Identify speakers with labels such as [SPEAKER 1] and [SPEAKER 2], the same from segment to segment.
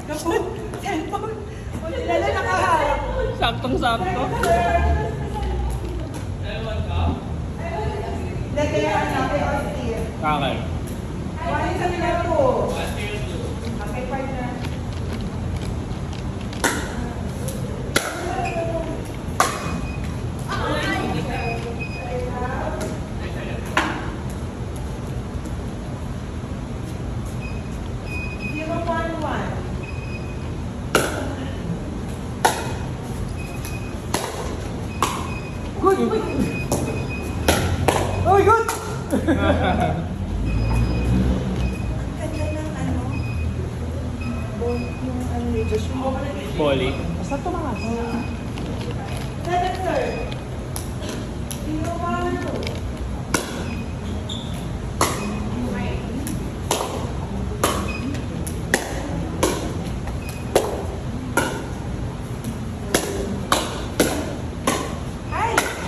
[SPEAKER 1] Cellphone. O sila na nakaharap.
[SPEAKER 2] Saktong-sakto.
[SPEAKER 1] Dati ang natin o steer.
[SPEAKER 2] Kakay.
[SPEAKER 1] Kuhanin sa nila po. Okay, partner.
[SPEAKER 3] Good! Oh, good!
[SPEAKER 1] Ganda ng ano? Yung ano nito.
[SPEAKER 2] Volley.
[SPEAKER 3] Basta tumangas.
[SPEAKER 1] Seven, sir. Zero, one, two.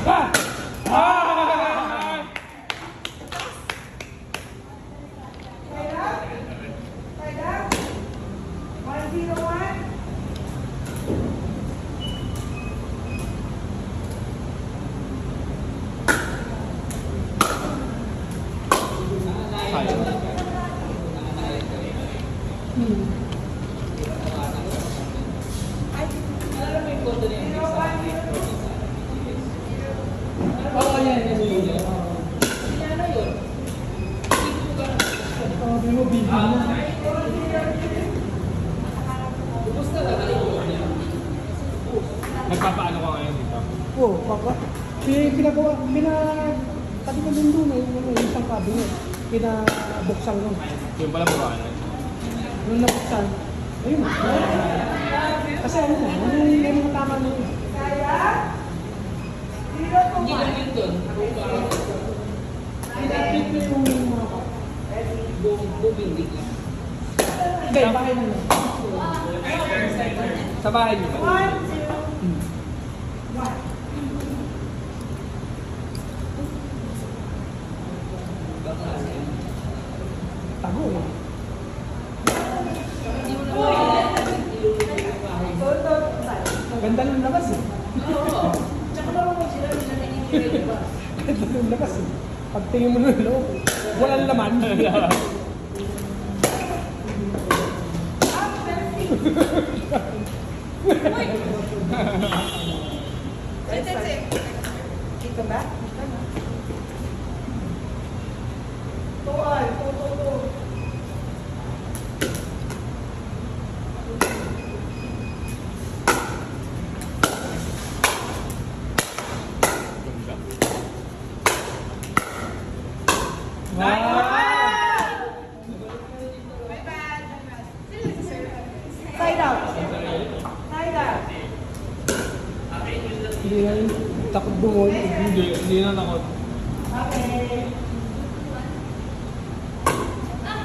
[SPEAKER 2] Ah! Ah!
[SPEAKER 1] Side up. 101.
[SPEAKER 3] Oo, yan. Sabi mo, bigyan mo.
[SPEAKER 2] Nagpapaano ka ngayon dito?
[SPEAKER 3] Oo, papa. Pinagawa, tabi ko din doon, yung isang cabinet. Pinabuksan ko.
[SPEAKER 2] Yung pala mukha na.
[SPEAKER 3] Nung nabuksan, ayun. Kasi ano mo, yung mga tama na yun.
[SPEAKER 1] Hindi lang yun doon.
[SPEAKER 3] Pinapit ko yung mga pa. Hindi, bahay na lang.
[SPEAKER 2] Sa bahay niyo ba?
[SPEAKER 1] 1, 2, 1.
[SPEAKER 3] Tago eh. Ganda ng labas eh. Ganda ng labas eh. Pagtingin mo ng loob, walang laman.
[SPEAKER 1] Dito ba? Tuan, tu. Side out. Side out.
[SPEAKER 3] Hindi na yun. Takot bumol.
[SPEAKER 2] Hindi na takot.
[SPEAKER 1] Okay.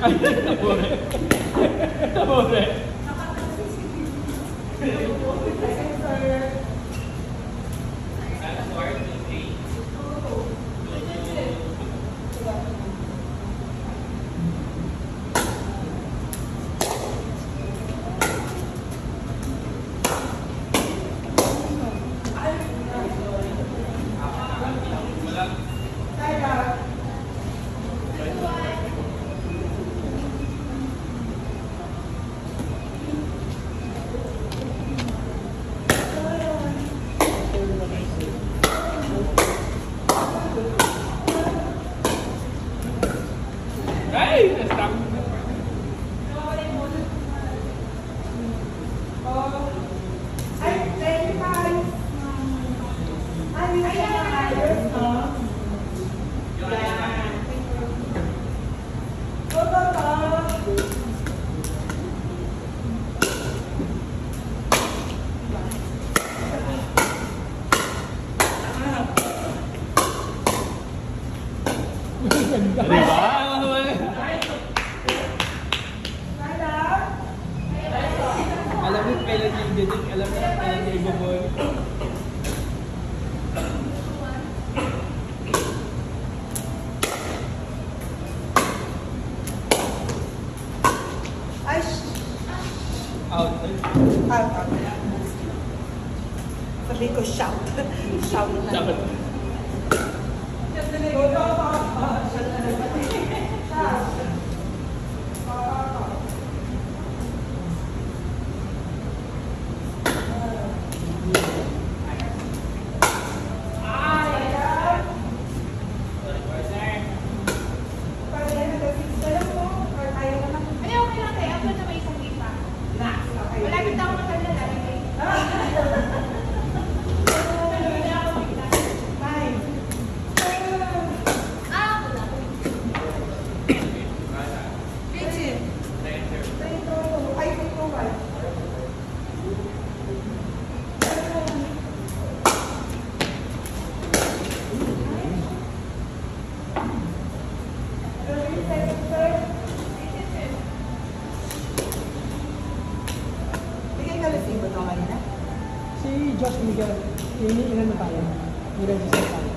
[SPEAKER 2] Ay, nabore. Nabore.
[SPEAKER 1] Second, sir. Side out.
[SPEAKER 2] Ay! Na-stop.
[SPEAKER 1] Ay, 25. Ay, ayos, no? Yan. Go.
[SPEAKER 3] Ganda.
[SPEAKER 2] Diba?
[SPEAKER 1] Side out.
[SPEAKER 2] Alam mo kailan yung gating, alam mo kailan yung ibabol.
[SPEAKER 1] Ay,
[SPEAKER 2] Out.
[SPEAKER 1] Sabi ko, shout. Shout na.
[SPEAKER 2] Dapat.
[SPEAKER 3] Si Josh Miguel, iniilan na tayo. I-register tayo.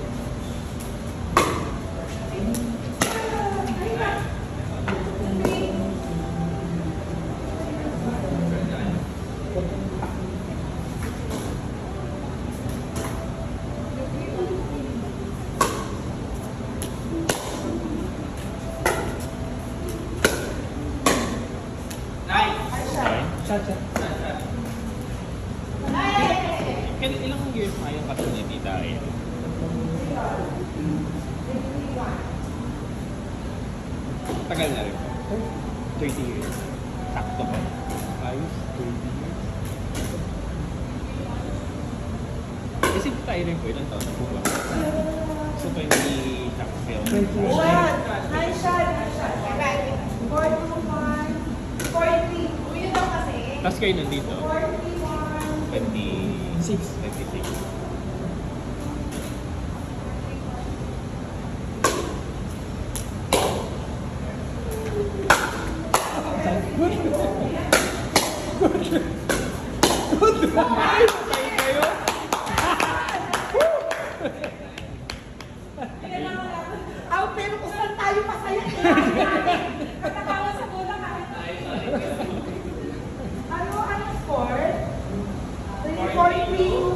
[SPEAKER 3] Shot.
[SPEAKER 2] Ilang years na yung kasal ni Tita Aya? Tagal na rin. 30 years. Sakto ba? Ayos, 30 years. Kasi Tita Aya rin po, ilang taon na po ba? So 20 sakto kayo.
[SPEAKER 3] 20 years.
[SPEAKER 1] Hi, Shad. 41, 40. Uy, daw kasi.
[SPEAKER 2] Tapos kayo nandito?
[SPEAKER 1] 41.
[SPEAKER 2] 26.
[SPEAKER 1] Pero kung saan tayo masaya, katatawa sa bola kahit ano score? 3-4-3.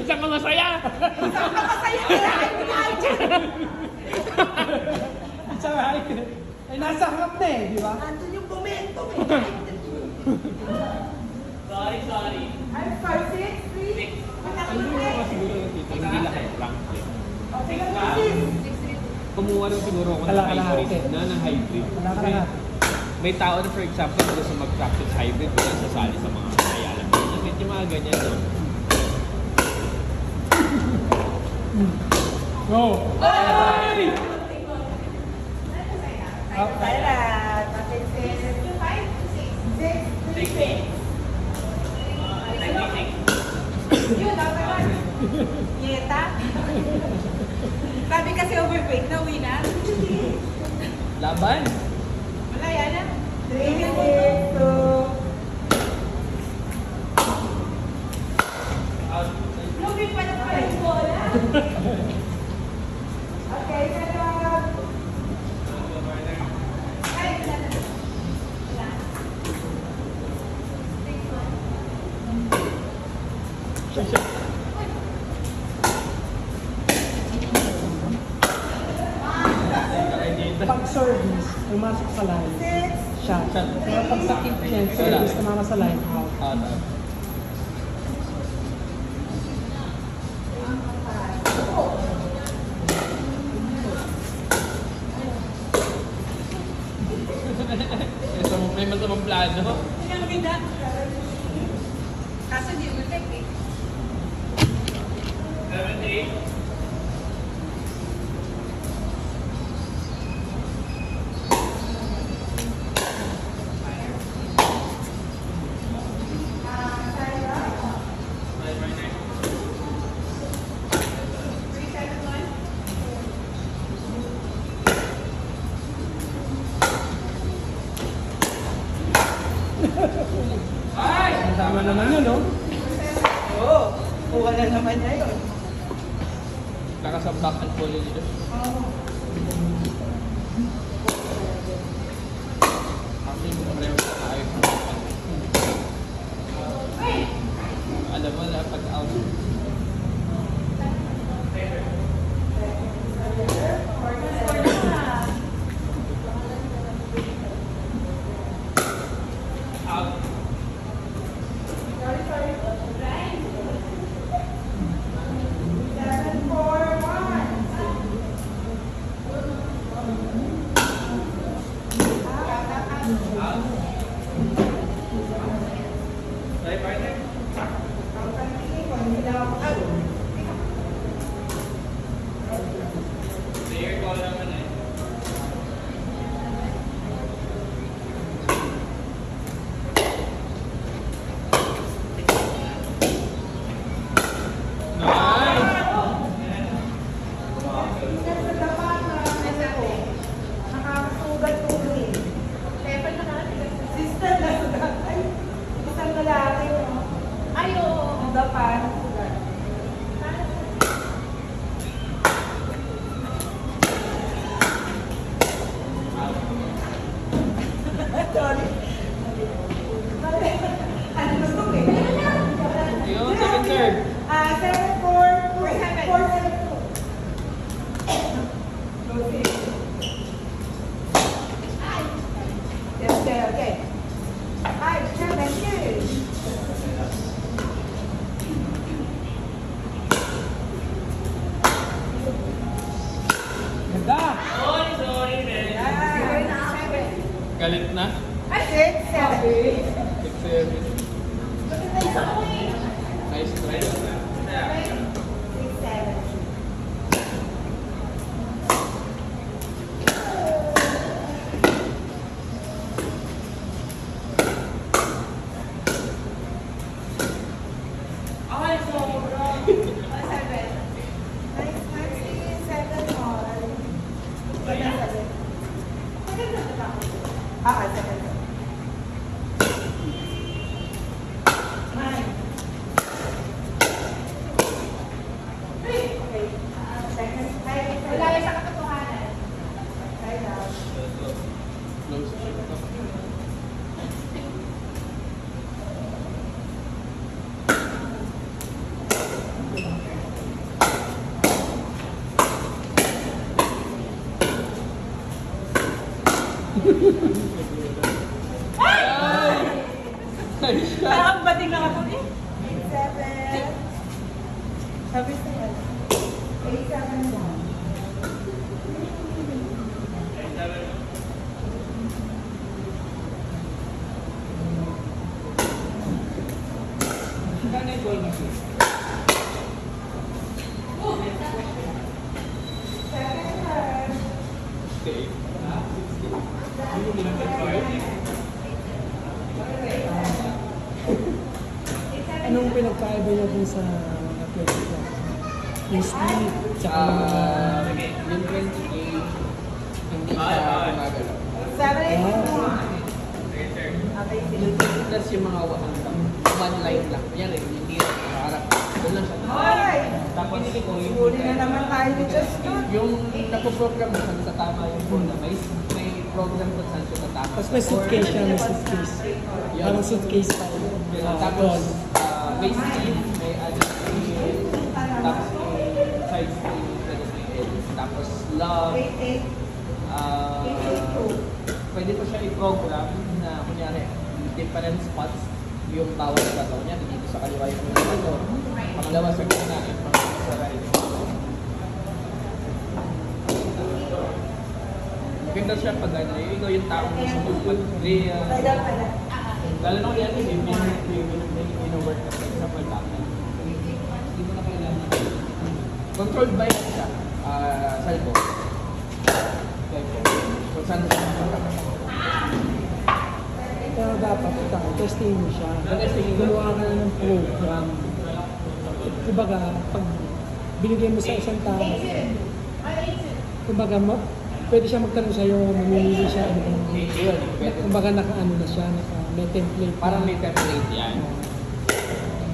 [SPEAKER 2] Saan ka masaya?
[SPEAKER 1] Saan ka masaya? Kailangan mo tayo dyan.
[SPEAKER 3] It's alright. Ay, nasa harap na eh, di ba?
[SPEAKER 1] Nandun yung momentum eh.
[SPEAKER 2] Sorry.
[SPEAKER 1] I'm 5-6-3.
[SPEAKER 2] Ano mo mga siguro yung Tita? Hindi lahat rank eh.
[SPEAKER 1] O, sige, 6.
[SPEAKER 2] Kumuha rin siguro ako ng
[SPEAKER 3] Kalahati.
[SPEAKER 2] hybrid na hybrid. Kasi may tao na for example gusto mag-practice hybrid wala sasali sa mga kayalan. Kasi yung mga ganyan no?
[SPEAKER 3] Go!
[SPEAKER 2] Ay!
[SPEAKER 1] Kailan? 6. Yun, dapat. Yeta. Sabi kasi overweight na uwi na.
[SPEAKER 2] Laban!
[SPEAKER 1] Wala yan na. 3 minutes to... Lumit pa na pala yung bola. Okay, sarap. Ay, wala na. Wala. 6-1.
[SPEAKER 3] Pag service, pumasok sa line, shot. Pero pag sa kick niya, service, tumama sa line, out.
[SPEAKER 2] May masamang plano.
[SPEAKER 1] Kaso di mo effect eh.
[SPEAKER 2] 7-8.
[SPEAKER 3] naman yun, no?
[SPEAKER 1] Oo, kuha na naman niya yun.
[SPEAKER 2] Nakasabak ang polo nito. Kasi pareho sa tayo. Alam mo na pag out. Out. Sorry, partner. Player call naman eh. Yun, second serve.
[SPEAKER 1] 7, 4, 4, 7, 2.
[SPEAKER 3] Ganda!
[SPEAKER 2] Sorry, man. Galit na?
[SPEAKER 1] 6, 7.
[SPEAKER 2] 6-7. Nice try.
[SPEAKER 1] 6, 7.
[SPEAKER 4] Wala sa katotohanan.
[SPEAKER 2] Close check. Nice shot.
[SPEAKER 1] Parang bating na ako eh. 7. Sabi sa'yo. 8, 7, 1.
[SPEAKER 2] Kano yung goal mo? Okay.
[SPEAKER 3] Anong pinagkaiba niya dun sa athletic class? Yung speed, tsaka yung mga...
[SPEAKER 5] Yung 20K, hindi siya gumagalaw.
[SPEAKER 1] 7, 8, 1. Okay, sige.
[SPEAKER 5] Tapos yung mga one line lang. Yan eh, hindi rin nakaharap. Doon lang siya.
[SPEAKER 1] Hoy!
[SPEAKER 2] Tapos
[SPEAKER 1] Huli na naman tayo ni Justin.
[SPEAKER 5] Yung napoprogram mo saan sa tama yung bola, may program kung saan siya tatama.
[SPEAKER 3] Tapos may suitcase siya, may suitcase. Parang suitcase tayo.
[SPEAKER 5] Tapos, may speed, may speed, tapos may side speed, tapos love.
[SPEAKER 1] 8, 8.
[SPEAKER 5] Pwede po siya i-program na kunyari different spots yung bawat bato niya. Dito sa kaliwa yung mga bato. Pangalawa sa gitna yung pangalawa sa right. Ganda siya pag ano, ikaw yung taong gusto mo mag-real. Lalo na kaya yung work na sa example tapos. Hindi mo na kailangan. Controlled by siya. Salvo. Kung saan siya makakapag.
[SPEAKER 3] Pero dapat ito, testing mo siya. Gumawa ka na ng program. Kumbaga, pag binigay mo sa isang tao, kumbaga, pwede siya magtanong sa'yo, mamimili siya.
[SPEAKER 5] Yun, pwede.
[SPEAKER 3] Kumbaga, naka-ano na siya, may template.
[SPEAKER 5] Parang may template yan.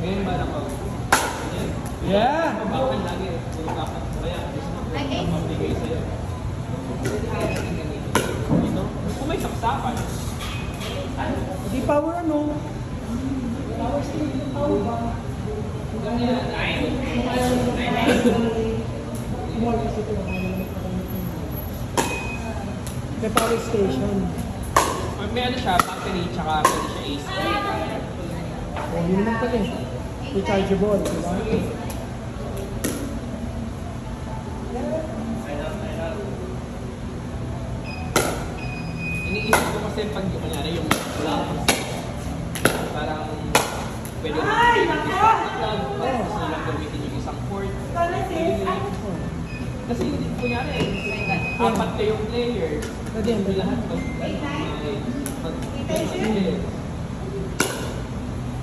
[SPEAKER 5] Ngayon ba ako?
[SPEAKER 3] Yeah!
[SPEAKER 5] Bakit lagi? Puro bakit. Kaya gusto mo mabigay sa'yo. Ito? Kung may saksakan.
[SPEAKER 3] Hindi power ano? Power steering yung power ba? Small kasi ito. May power station.
[SPEAKER 5] May ano siya, battery, tsaka pwede siya AC.
[SPEAKER 3] O, yun naman pala eh. Rechargeable, di ba?
[SPEAKER 5] Iniisip ko kasi pag kunyari yung lamps, parang pwede mo
[SPEAKER 1] Ay,
[SPEAKER 5] mag-disconnect lang. Tapos na lang gamitin yung isang port. Kasi kunyari, apat kayong player.
[SPEAKER 3] Pwede yan, pwede.
[SPEAKER 5] Lahat to.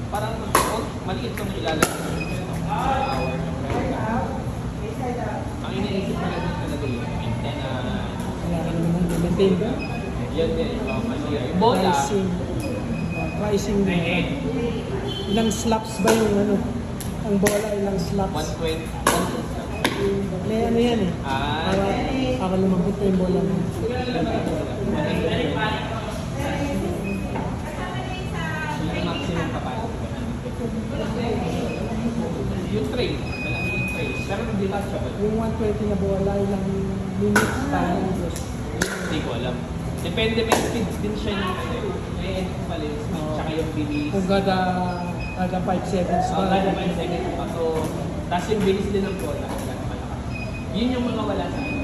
[SPEAKER 5] Parang maliit kang ilalagay sa hour. Ang iniisip ko lang talaga yung antenna.
[SPEAKER 3] Wala ka naman maintain ka.
[SPEAKER 5] Yan din, masira. Yung bola,
[SPEAKER 3] Pricing. Pricing na. Ilang slaps ba yung ano? Ang bola, ilang slaps?
[SPEAKER 5] 120.
[SPEAKER 3] May ano yan eh.
[SPEAKER 5] Ah.
[SPEAKER 3] Para lumabot na yung bola mo.
[SPEAKER 5] Yung maximum capacity. Yung tray, malaki yung tray. Pero detachable.
[SPEAKER 3] Yung 120 na bola, ilang minutes tayo.
[SPEAKER 5] Hindi ko alam. Depende, may speeds din siya yung may end pala yung speed, tsaka yung bilis.
[SPEAKER 3] Kung kada 5 seconds
[SPEAKER 5] So,
[SPEAKER 3] ba?
[SPEAKER 5] kada 5 seconds pa. So, tapos yung bilis din ng bola. Yun yung mga wala sa akin.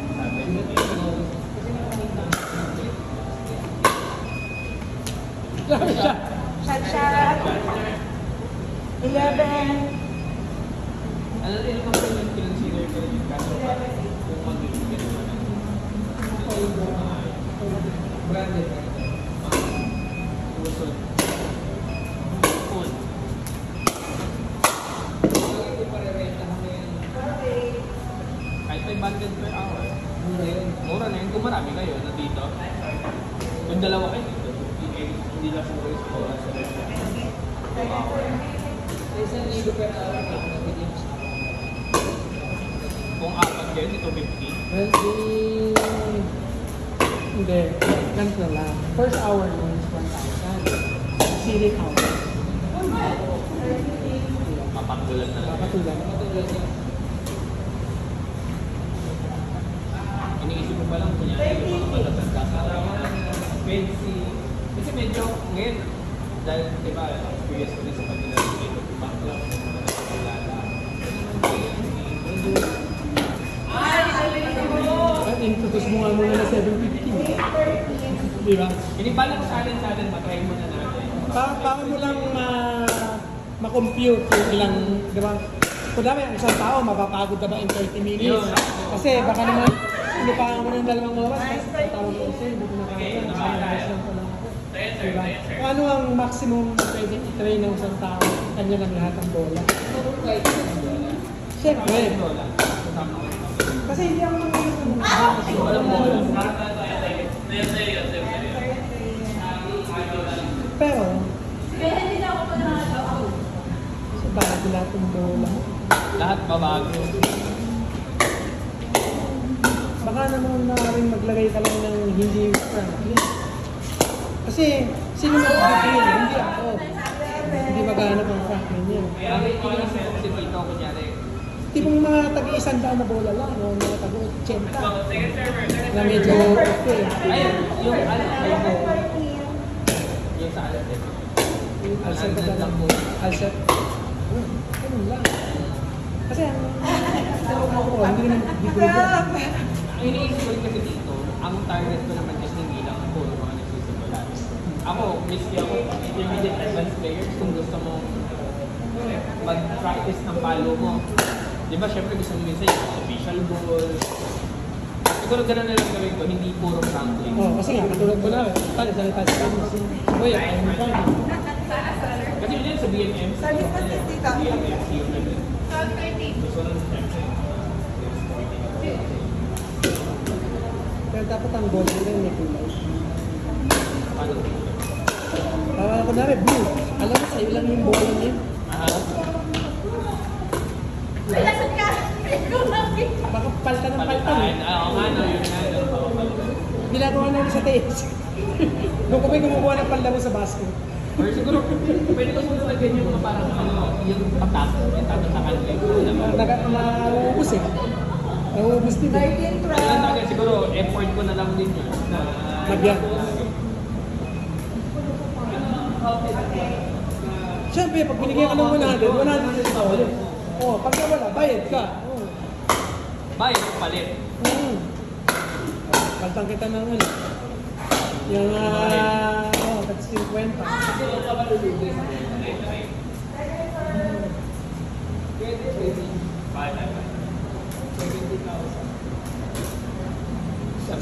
[SPEAKER 3] Sabi siya.
[SPEAKER 1] Shot. 11.
[SPEAKER 5] Ano rin naman po yung consider ko rin kaso kung mag-ibigay naman ng branded usod. Phone. Hindi pa re-renta kami kahit 500 per hour. Mura na yun. Kung marami kayo nandito. Kung dalawa kayo dito, hindi lang siguro sa oras sa hour. Isang libo per hour na kung apat kayo, dito 50.
[SPEAKER 3] Well, hindi. Ganito na lang. First hour mo is 1,000. Seating hour.
[SPEAKER 5] Mapagdulan na lang.
[SPEAKER 3] Kapatulan.
[SPEAKER 5] Iniisip ko pa lang kung yan yung mga matatanda sa fancy. Kasi medyo ngayon, dahil diba, experience ko rin sa kanila medyo backlog sa mga nakakilala.
[SPEAKER 3] At introduce mo nga muna na 750. Di ba?
[SPEAKER 5] Inibala ko sa atin, matry muna natin.
[SPEAKER 3] Para mo lang ma-compute yung ilang, di ba? Kung dami, ang isang tao, mapapagod na ba in 30 minutes? Kasi baka naman, inupahan mo ng 2 oras, tawag ko kasi, hindi ko nakakaya, nasa lang pala ako. Diba? Kung ano ang maximum pwede i-train ng isang tao, kanya lang lahat ang bola. Siyempre. Kasi hindi ako
[SPEAKER 5] Walang bola.
[SPEAKER 3] pero, kasi bago lahat ng bola.
[SPEAKER 5] Lahat babago.
[SPEAKER 3] Baka naman na rin maglagay ka lang ng hindi friendly. Kasi, sino mag-feel? Hindi ako. Hindi maghanap ang Franklin yun.
[SPEAKER 5] Bakit iniisip ko kasi dito, kunyari,
[SPEAKER 3] Tipong mga tag-100 na bola lang, no? Mga tag-80 na medyo okay.
[SPEAKER 5] ayun, yung ano, yung sa alat eh.
[SPEAKER 3] Alset ka lang po. Alset. Ganun lang. Kasi ang hindi naman bibigyan.
[SPEAKER 5] Ang iniisip ko rin kasi dito, ang target ko naman kasi hindi lang puro mga nagsisimula. Ako, miski ako, intermediate advanced players, kung gusto mo mag-practice ng palo mo. Di ba, syempre gusto mo minsan yung official goal. Siguro ganun na lang gawin ko, hindi puro sampling.
[SPEAKER 3] Oh, kasi nga, katulad ko na, salita sa tennis. Boy, ayaw mo pa.
[SPEAKER 5] Kasi yun sa BMM,
[SPEAKER 1] Sabi ko kasi dito.
[SPEAKER 5] BMFC yung naging. Gusto lang syempre.
[SPEAKER 3] Pero dapat ang goal nila may kulay.
[SPEAKER 5] Paano?
[SPEAKER 3] Kunwari, blue. Alam mo, sa'yo lang yung bola niya.
[SPEAKER 5] Aha.
[SPEAKER 3] palta ng palta.
[SPEAKER 5] Oo nga, no, yun nga.
[SPEAKER 3] Ginagawa namin sa TS. Doon kami kumukuha ng palda mo sa basket.
[SPEAKER 5] Or siguro, pwede ko siguro lagyan yung mga parang ano, yung patak, yung tatatakan ko.
[SPEAKER 3] Nauubos eh. Nauubos din eh.
[SPEAKER 1] 13,
[SPEAKER 5] Ano lang
[SPEAKER 1] 12.
[SPEAKER 5] talaga, siguro effort ko na lang din yun.
[SPEAKER 3] Lagyan. Siyempre, pag binigyan ka ng 100, 100 ka ulit. Oo, pag nawala, bayad ka. Oo.
[SPEAKER 5] Bayad, palit.
[SPEAKER 3] Paltang kita ng ano. Yung, that's 50.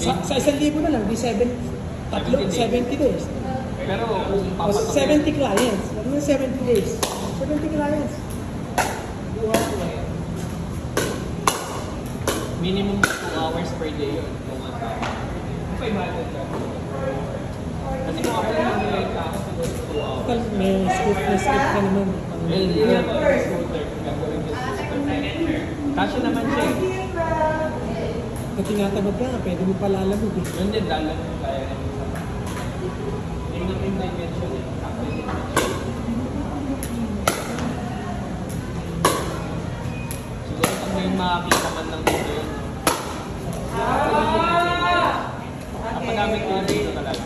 [SPEAKER 3] Sa 1,000 na lang, di 70 days.
[SPEAKER 5] Pero kung
[SPEAKER 3] O 70 clients. Ano yung 70 days? 70 clients.
[SPEAKER 5] minimum 2 hours per day yun. Kung ano. 500 lang. Kasi kung ako lang nila yung tax, siguro 2 hours.
[SPEAKER 3] Total, may skip ka naman.
[SPEAKER 5] Well, yeah, scooter. Gagawin yung scooter. Kasi naman siya.
[SPEAKER 3] Pag tinatamad ka, pwede mo palalamog eh.
[SPEAKER 5] Yun din, dalan mo kaya naman. Yung namin dimension eh. Siguro pag may makakita man lang dito yun. Napagamit ko yun dito talaga.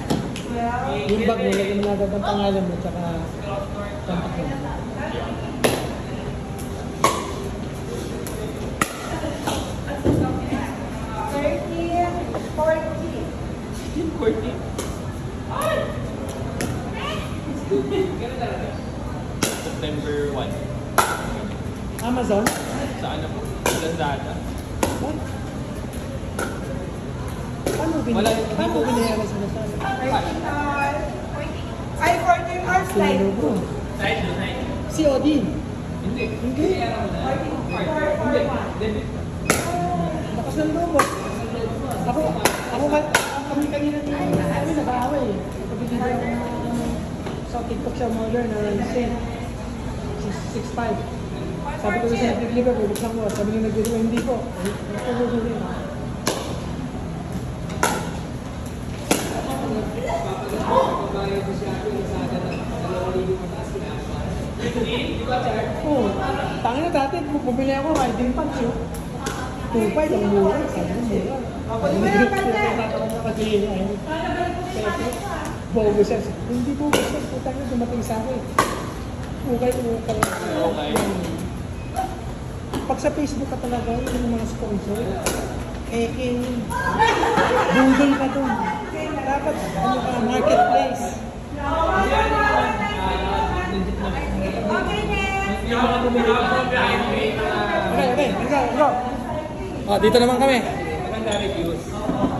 [SPEAKER 3] Yung bag mo, lagyan mo na agad ang pangalan mo, tsaka contact mo.
[SPEAKER 5] Yung 40. September 1.
[SPEAKER 3] Amazon?
[SPEAKER 5] Sa ano po? Lazada.
[SPEAKER 3] What? Paano binayaran sa Lazada?
[SPEAKER 1] Ay, 14 hours
[SPEAKER 3] Sino
[SPEAKER 1] live.
[SPEAKER 3] bro? COD?
[SPEAKER 5] Hindi.
[SPEAKER 3] Hindi.
[SPEAKER 5] Debit.
[SPEAKER 3] Lakas ng lobo. Kami kanina kami nag-aaway eh. Pag-ibigay ako sa TikTok siya order na sale. 6.5. Sabi ko sa nag-deliver, bubuksan ko. Sabi niya nag-deliver, hindi po. Ito oh, tangin na dati, bumili ako riding pants yun. 2.5 ang mura. Sabi ko mura. Kasi bogus siya. Hindi bogus siya. Putang na dumating sa akin. Okay. Pag sa Facebook ka talaga, yung mga sponsor, budol ka dun. Dapat, ano ka, marketplace.
[SPEAKER 5] Yung mga bumili ko.
[SPEAKER 3] Okay. Go. Dito naman kami.
[SPEAKER 5] Maganda reviews.